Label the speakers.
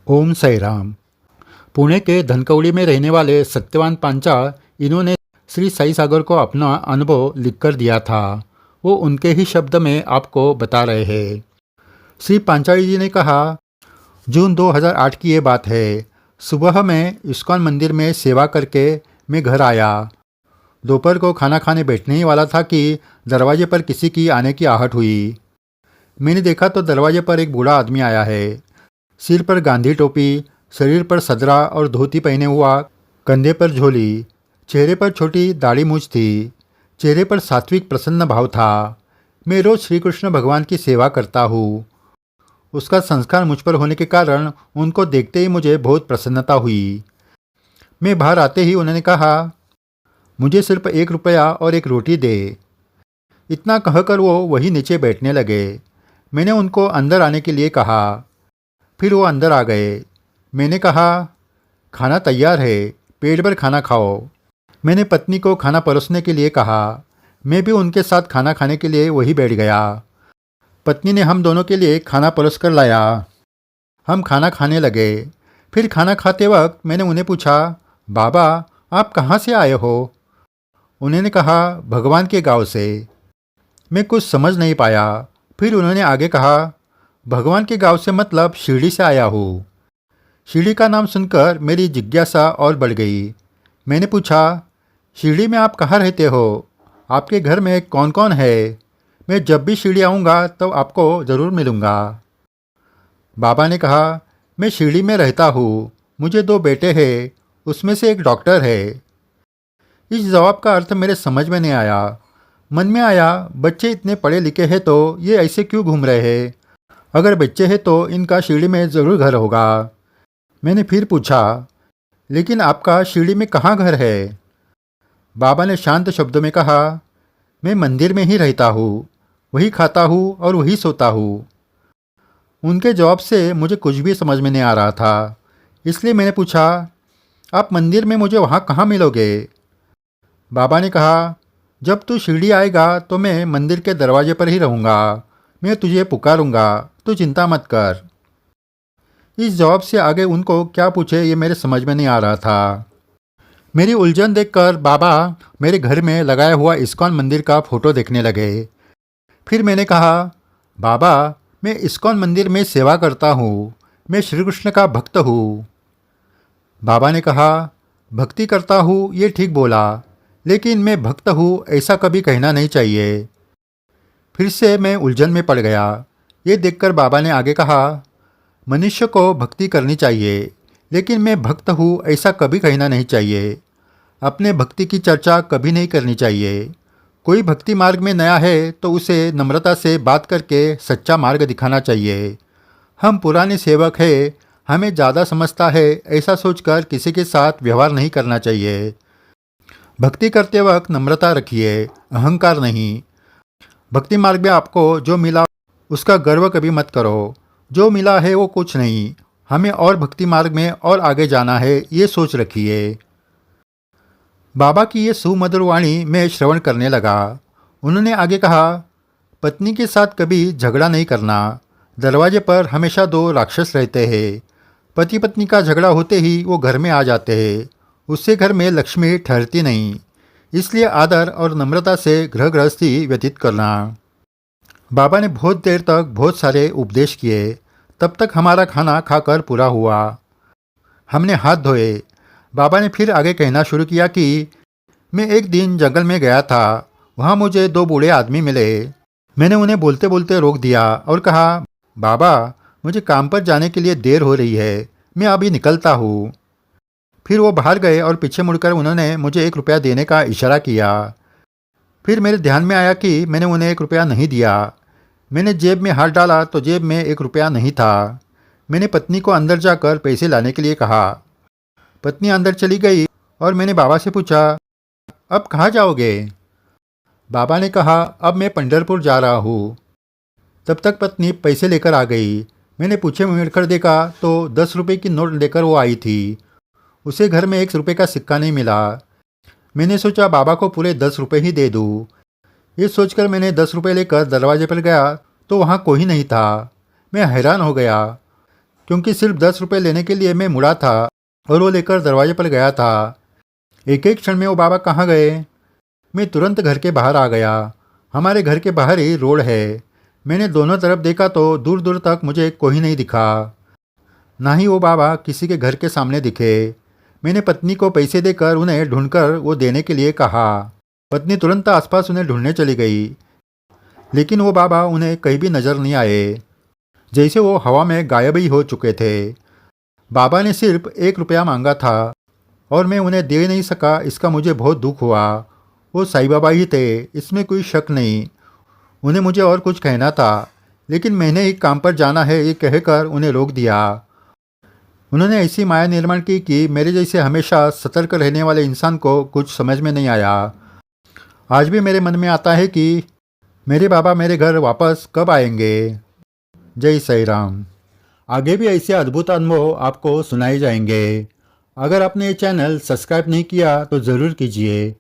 Speaker 1: ओम साई राम। पुणे के धनकवड़ी में रहने वाले सत्यवान पांचा, इन्होंने श्री साई सागर को अपना अनुभव लिखकर दिया था। वो उनके ही शब्द में आपको बता रहे हैं। श्री पांचाली जी ने कहा, जून 2008 की ये बात है। सुबह मैं इस्कॉन मंदिर में सेवा करके मैं घर आया। दोपहर को खाना खाने बैठने ही वाला था कि दरवाजे पर किसी की आने की आहट हुई। मैंने देखा तो दरवाजे पर एक बूढ़ा आदमी आया है। सिर पर गांधी टोपी, शरीर पर सदरा और धोती पहने हुआ, कंधे पर झोली, चेहरे पर छोटी दाढ़ी मूछ थी। चेहरे पर सात्विक प्रसन्न भाव था। मैं रोज श्री कृष्ण भगवान की सेवा करता हूँ। उसका संस्कार मुझ पर होने के कारण उनको देखते ही मुझे बहुत प्रसन्नता हुई। मैं बाहर आते ही उन्होंने कहा, मुझे सिर्फ 1 रुपया और एक रोटी दे। इतना कहकर वो वहीं नीचे बैठने लगे। मैंने उनको अंदर आने के लिए कहा। फिर वो अंदर आ गए। मैंने कहा, खाना तैयार है, पेट भर खाना खाओ। मैंने पत्नी को खाना परोसने के लिए कहा। मैं भी उनके साथ खाना खाने के लिए वहीं बैठ गया। पत्नी ने हम दोनों के लिए खाना परोस कर लाया। हम खाना खाने लगे। फिर खाना खाते वक्त मैंने उन्हें पूछा, बाबा आप कहाँ से आए हो? उन्होंने कहा, भगवान के गांव से। मैं कुछ समझ नहीं पाया। फिर उन्होंने आगे कहा, भगवान के गांव से मतलब शिरडी से आया हूँ। शिरडी का नाम सुनकर मेरी जिज्ञासा और बढ़ गई। मैंने पूछा, शिरडी में आप कहाँ रहते हो? आपके घर में कौन कौन है? मैं जब भी शिरडी आऊँगा तो आपको ज़रूर मिलूँगा। बाबा ने कहा, मैं शिरडी में रहता हूँ। मुझे 2 बेटे हैं, उसमें से एक डॉक्टर है। इस जवाब का अर्थ मेरे समझ में नहीं आया। मन में आया, बच्चे इतने पढ़े लिखे हैं तो ये ऐसे क्यों घूम रहे हैं? अगर बच्चे हैं तो इनका शिरडी में ज़रूर घर होगा। मैंने फिर पूछा, लेकिन आपका शिरडी में कहाँ घर है? बाबा ने शांत शब्दों में कहा, मैं मंदिर में ही रहता हूँ, वही खाता हूँ और वही सोता हूँ। उनके जवाब से मुझे कुछ भी समझ में नहीं आ रहा था। इसलिए मैंने पूछा, आप मंदिर में मुझे वहाँ कहाँ मिलोगे? बाबा ने कहा, जब तू शिरडी आएगा तो मैं मंदिर के दरवाजे पर ही रहूँगा। मैं तुझे पुकारूँगा, तू चिंता मत कर। इस जवाब से आगे उनको क्या पूछे ये मेरे समझ में नहीं आ रहा था। मेरी उलझन देखकर बाबा मेरे घर में लगाया हुआ इस्कॉन मंदिर का फोटो देखने लगे। फिर मैंने कहा, बाबा मैं इस्कॉन मंदिर में सेवा करता हूँ, मैं श्री कृष्ण का भक्त हूँ। बाबा ने कहा, भक्ति करता हूँ ये ठीक बोला, लेकिन मैं भक्त हूँ ऐसा कभी कहना नहीं चाहिए। फिर से मैं उलझन में पड़ गया। ये देखकर बाबा ने आगे कहा, मनुष्य को भक्ति करनी चाहिए, लेकिन मैं भक्त हूँ ऐसा कभी कहना नहीं चाहिए। अपने भक्ति की चर्चा कभी नहीं करनी चाहिए। कोई भक्ति मार्ग में नया है तो उसे नम्रता से बात करके सच्चा मार्ग दिखाना चाहिए। हम पुराने सेवक हैं, हमें ज़्यादा समझता है ऐसा सोचकर किसी के साथ व्यवहार नहीं करना चाहिए। भक्ति करते वक्त नम्रता रखिए, अहंकार नहीं। भक्ति मार्ग में आपको जो मिला उसका गर्व कभी मत करो। जो मिला है वो कुछ नहीं, हमें और भक्ति मार्ग में और आगे जाना है ये सोच रखिए। बाबा की ये सुमधुर वाणी में श्रवण करने लगा। उन्होंने आगे कहा, पत्नी के साथ कभी झगड़ा नहीं करना। दरवाजे पर हमेशा 2 राक्षस रहते हैं। पति पत्नी का झगड़ा होते ही वो घर में आ जाते हैं। उससे घर में लक्ष्मी ठहरती नहीं। इसलिए आदर और नम्रता से गृह गृहस्थी व्यतीत करना। बाबा ने बहुत देर तक बहुत सारे उपदेश किए। तब तक हमारा खाना खाकर पूरा हुआ। हमने हाथ धोए। बाबा ने फिर आगे कहना शुरू किया कि मैं एक दिन जंगल में गया था। वहाँ मुझे 2 बूढ़े आदमी मिले। मैंने उन्हें बोलते बोलते रोक दिया और कहा, बाबा मुझे काम पर जाने के लिए देर हो रही है, मैं अभी निकलता हूँ। फिर वो बाहर गए और पीछे मुड़कर उन्होंने मुझे 1 रुपया देने का इशारा किया। फिर मेरे ध्यान में आया कि मैंने उन्हें 1 रुपया नहीं दिया। मैंने जेब में हाथ डाला तो जेब में 1 रुपया नहीं था। मैंने पत्नी को अंदर जाकर पैसे लाने के लिए कहा। पत्नी अंदर चली गई और मैंने बाबा से पूछा, अब कहाँ जाओगे? बाबा ने कहा, अब मैं पंढरपुर जा रहा हूँ। तब तक पत्नी पैसे लेकर आ गई। मैंने पीछे मुड़कर देखा तो 10 रुपये की नोट लेकर वो आई थी। उसे घर में 1 रुपये का सिक्का नहीं मिला। मैंने सोचा बाबा को पूरे 10 रुपये ही दे दूँ। ये सोचकर मैंने 10 रुपये लेकर दरवाजे पर गया तो वहाँ कोई नहीं था। मैं हैरान हो गया। क्योंकि सिर्फ 10 रुपये लेने के लिए मैं मुड़ा था और वो लेकर दरवाजे पर गया था। एक एक क्षण में वो बाबा कहाँ गए। मैं तुरंत घर के बाहर आ गया। हमारे घर के बाहर ही रोड है। मैंने दोनों तरफ देखा तो दूर दूर तक मुझे कोई नहीं दिखा, ना ही वो बाबा किसी के घर के सामने दिखे। मैंने पत्नी को पैसे देकर उन्हें ढूंढकर वो देने के लिए कहा। पत्नी तुरंत आसपास उन्हें ढूंढने चली गई, लेकिन वो बाबा उन्हें कहीं भी नजर नहीं आए, जैसे वो हवा में गायब ही हो चुके थे। बाबा ने सिर्फ 1 रुपया मांगा था और मैं उन्हें दे नहीं सका, इसका मुझे बहुत दुख हुआ। वो साईं बाबा ही थे, इसमें कोई शक नहीं। उन्हें मुझे और कुछ कहना था, लेकिन मैंने एक काम पर जाना है ये कहकर उन्हें रोक दिया। उन्होंने ऐसी माया निर्माण की कि मेरे जैसे हमेशा सतर्क रहने वाले इंसान को कुछ समझ में नहीं आया। आज भी मेरे मन में आता है कि मेरे बाबा मेरे घर वापस कब आएंगे। जय साईं राम। आगे भी ऐसे अद्भुत अनुभव आपको सुनाए जाएंगे। अगर आपने ये चैनल सब्सक्राइब नहीं किया तो ज़रूर कीजिए